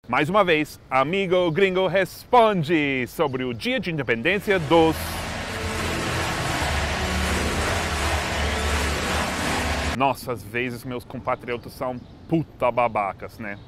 Mais uma vez, Amigo Gringo responde sobre o Dia de Independência dos... Nossa, às vezes meus compatriotas são puta babacas, né?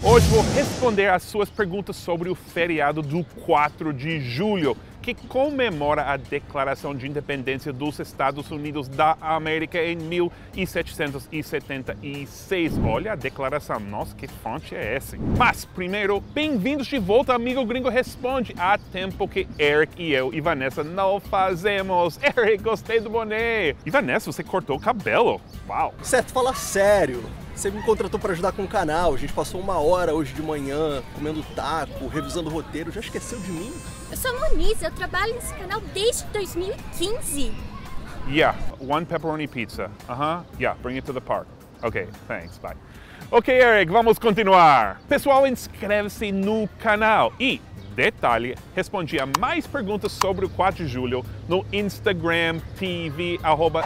Hoje vou responder às suas perguntas sobre o feriado do 4 de julho, que comemora a Declaração de Independência dos Estados Unidos da América em 1776. Olha a declaração, nossa, que fonte é essa? Mas, primeiro, bem-vindos de volta, Amigo Gringo Responde. Há tempo que Eric e eu e Vanessa não fazemos. Eric, gostei do boné. E Vanessa, você cortou o cabelo. Uau. Certo, fala sério. Você me contratou para ajudar com o canal, a gente passou 1 hora hoje de manhã comendo taco, revisando o roteiro, já esqueceu de mim? Eu sou a Moniz, eu trabalho nesse canal desde 2015. Yeah, 1 pepperoni pizza. Yeah, bring it to the park. Okay, thanks, bye. Ok, Eric, vamos continuar. Pessoal, inscreve-se no canal e... Detalhe, respondi a mais perguntas sobre o 4 de julho no Instagram TV,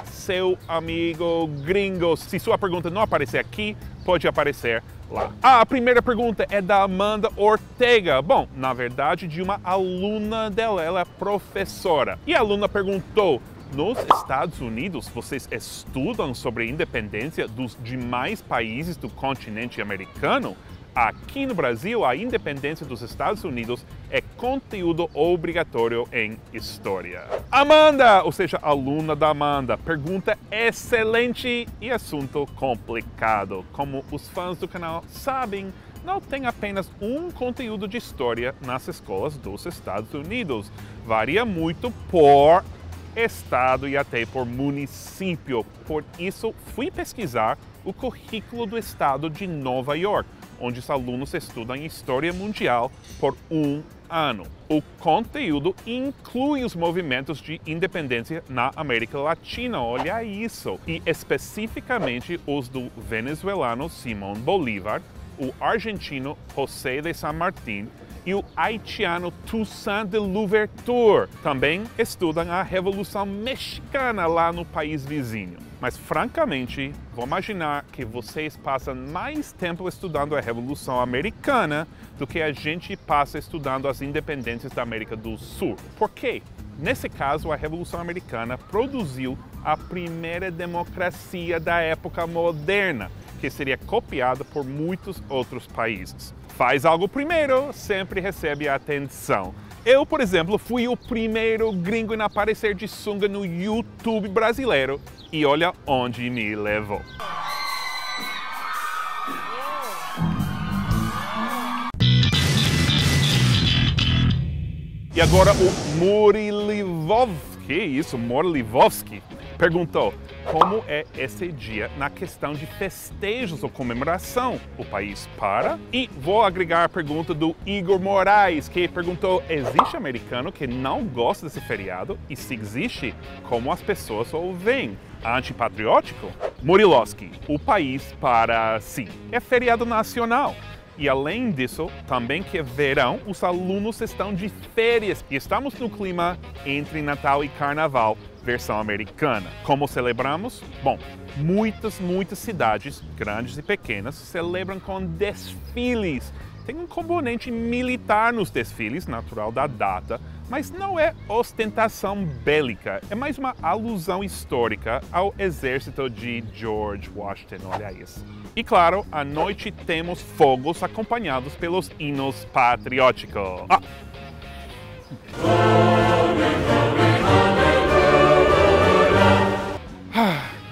@SeuAmigoGringo. Se sua pergunta não aparecer aqui, pode aparecer lá. A primeira pergunta é da Amanda Ortega. Bom, na verdade, de uma aluna dela, ela é professora. E a aluna perguntou: nos Estados Unidos, vocês estudam sobre a independência dos demais países do continente americano? Aqui no Brasil, a independência dos Estados Unidos é conteúdo obrigatório em história. Amanda, ou seja, aluna da Amanda, pergunta excelente e assunto complicado. Como os fãs do canal sabem, não tem apenas um conteúdo de história nas escolas dos Estados Unidos. Varia muito por estado e até por município. Por isso, fui pesquisar o currículo do estado de Nova York, onde os alunos estudam História Mundial por 1 ano. O conteúdo inclui os movimentos de independência na América Latina, olha isso! E especificamente os do venezuelano Simón Bolívar, o argentino José de San Martín e o haitiano Toussaint de Louverture. Também estudam a Revolução Mexicana lá no país vizinho. Mas, francamente, vou imaginar que vocês passam mais tempo estudando a Revolução Americana do que a gente passa estudando as independências da América do Sul. Por quê? Nesse caso, a Revolução Americana produziu a primeira democracia da época moderna, que seria copiada por muitos outros países. Faz algo primeiro, sempre recebe atenção. Eu, por exemplo, fui o primeiro gringo a aparecer de sunga no YouTube brasileiro e olha onde me levou. E agora o Morilivovski perguntou como é esse dia na questão de festejos ou comemoração. O país para? E vou agregar a pergunta do Igor Moraes, que perguntou: existe americano que não gosta desse feriado? E se existe, como as pessoas o veem? Antipatriótico? Morilowski, o país para sim. É feriado nacional. E além disso, também que é verão, os alunos estão de férias e estamos no clima entre Natal e Carnaval, versão americana. Como celebramos? Bom, muitas cidades, grandes e pequenas, celebram com desfiles. Tem um componente militar nos desfiles, natural da data, mas não é ostentação bélica, é mais uma alusão histórica ao exército de George Washington, olha isso. E claro, à noite temos fogos acompanhados pelos hinos patrióticos.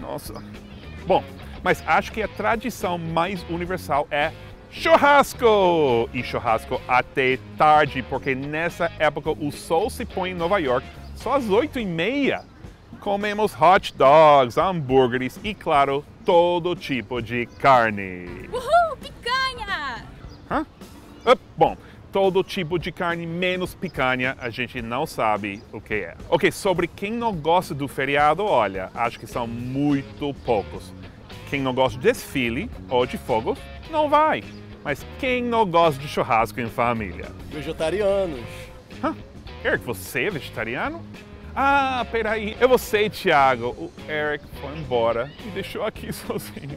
Nossa. Bom, mas acho que a tradição mais universal é churrasco! E churrasco até tarde, porque nessa época o sol se põe em Nova York só às 8h30. Comemos hot dogs, hambúrgueres e, claro, todo tipo de carne. Uhul, picanha! Bom, todo tipo de carne menos picanha, a gente não sabe o que é. Ok, sobre quem não gosta do feriado, olha, acho que são muito poucos. Quem não gosta de desfile ou de fogos, não vai. Mas quem não gosta de churrasco em família? Vegetarianos. Eric, você é vegetariano? Ah, peraí, eu sei, Thiago. O Eric foi embora e deixou aqui sozinho.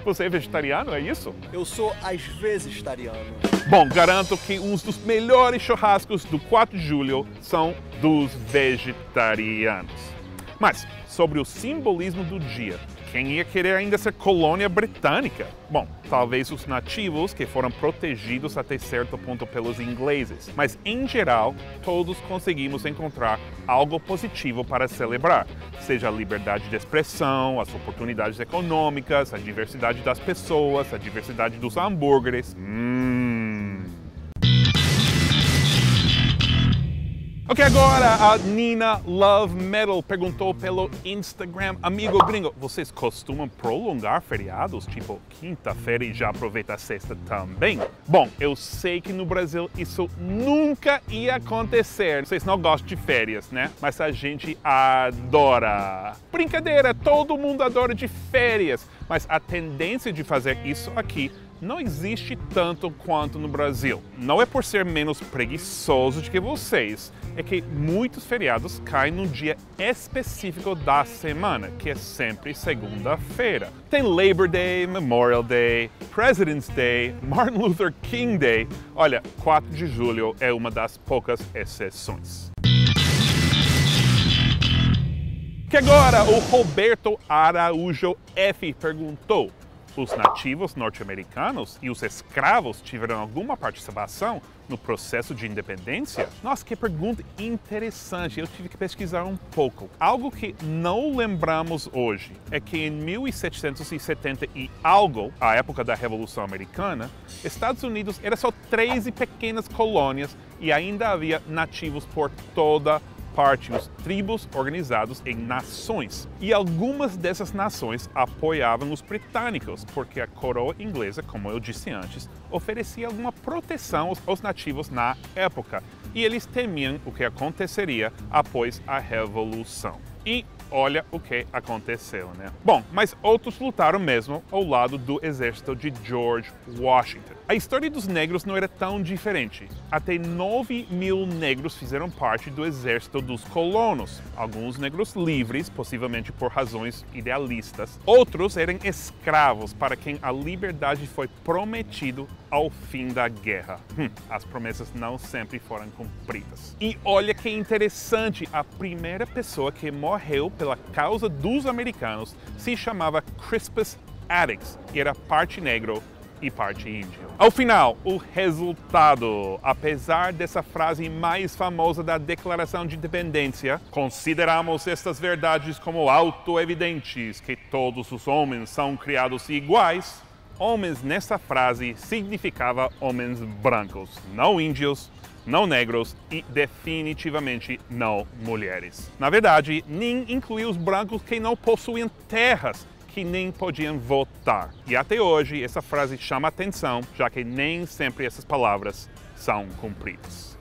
Você é vegetariano, é isso? Eu sou às vezes vegetariano. Bom, garanto que uns dos melhores churrascos do 4 de julho são dos vegetarianos. Mas, sobre o simbolismo do dia, quem ia querer ainda ser colônia britânica? Bom, talvez os nativos que foram protegidos até certo ponto pelos ingleses. Mas, em geral, todos conseguimos encontrar algo positivo para celebrar. Seja a liberdade de expressão, as oportunidades econômicas, a diversidade das pessoas, a diversidade dos hambúrgueres. Ok, agora a Nina Love Metal perguntou pelo Instagram: amigo gringo, vocês costumam prolongar feriados? Tipo, quinta-feira e já aproveita a sexta também? Bom, eu sei que no Brasil isso nunca ia acontecer. Vocês não gostam de férias, né? Mas a gente adora. Brincadeira, todo mundo adora de férias. Mas a tendência de fazer isso aqui não existe tanto quanto no Brasil. Não é por ser menos preguiçoso do que vocês, é que muitos feriados caem num dia específico da semana, que é sempre segunda-feira. Tem Labor Day, Memorial Day, President's Day, Martin Luther King Day. Olha, 4 de julho é uma das poucas exceções. Que agora o Roberto Araújo F perguntou: os nativos norte-americanos e os escravos tiveram alguma participação no processo de independência? Nossa, que pergunta interessante, eu tive que pesquisar um pouco. Algo que não lembramos hoje é que em 1770 e algo, a época da Revolução Americana, Estados Unidos era só 13 pequenas colônias e ainda havia nativos por toda parte, os tribos organizados em nações. E algumas dessas nações apoiavam os britânicos, porque a coroa inglesa, como eu disse antes, oferecia alguma proteção aos nativos na época. E eles temiam o que aconteceria após a Revolução. E olha o que aconteceu, né? Bom, mas outros lutaram mesmo ao lado do exército de George Washington. A história dos negros não era tão diferente. Até 9.000 negros fizeram parte do exército dos colonos. Alguns negros livres, possivelmente por razões idealistas. Outros eram escravos, para quem a liberdade foi prometido ao fim da guerra. As promessas não sempre foram cumpridas. E olha que interessante, a primeira pessoa que morreu pela causa dos americanos se chamava Crispus Attucks e era parte negro e parte índio. Ao final, o resultado. Apesar dessa frase mais famosa da Declaração de Independência, consideramos estas verdades como auto-evidentes, que todos os homens são criados iguais. Homens nessa frase significava homens brancos, não índios, não negros e definitivamente não mulheres. Na verdade, nem incluía os brancos que não possuíam terras, que nem podiam votar. E até hoje essa frase chama atenção, já que nem sempre essas palavras são cumpridas.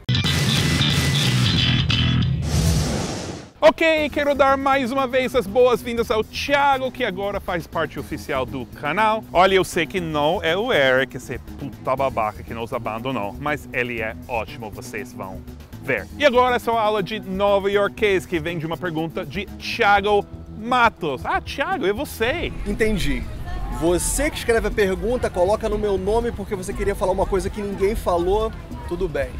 Ok, quero dar mais uma vez as boas-vindas ao Thiago, que agora faz parte oficial do canal. Olha, eu sei que não é o Eric, esse puta babaca que nos abandonou, mas ele é ótimo, vocês vão ver. E agora essa aula de nova-iorquês, que vem de uma pergunta de Thiago Matos. Ah, Thiago, é você. Entendi. Você que escreve a pergunta, coloca no meu nome porque você queria falar uma coisa que ninguém falou, tudo bem.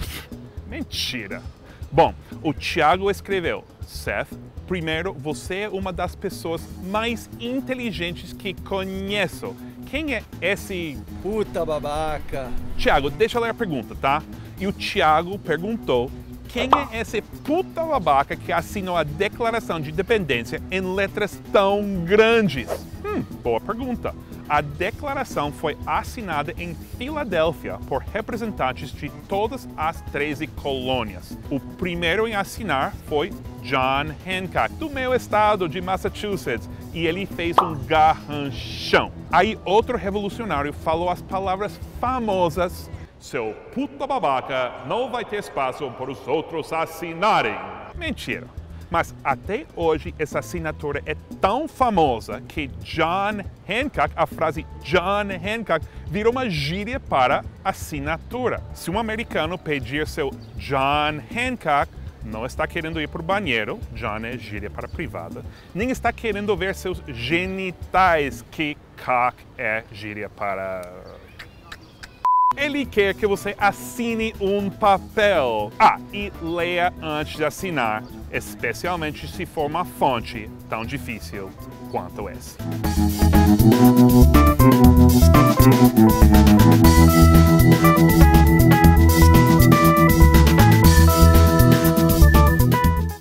Mentira. Bom, o Thiago escreveu: Seth, primeiro, você é uma das pessoas mais inteligentes que conheço. Quem é esse puta babaca? Thiago, deixa eu ler a pergunta, tá? E o Thiago perguntou: quem é esse puta babaca que assinou a Declaração de Independência em letras tão grandes? Boa pergunta. A declaração foi assinada em Filadélfia por representantes de todas as 13 colônias. O primeiro em assinar foi John Hancock, do meu estado de Massachusetts, e ele fez um garranchão. Aí outro revolucionário falou as palavras famosas: seu puta babaca não vai ter espaço para os outros assinarem. Mentira. Mas até hoje essa assinatura é tão famosa que John Hancock, a frase John Hancock, virou uma gíria para assinatura. Se um americano pedir seu John Hancock, não está querendo ir para o banheiro, John é gíria para privada, nem está querendo ver seus genitais, que cock é gíria para... Ele quer que você assine um papel. E leia antes de assinar, especialmente se for uma fonte tão difícil quanto essa.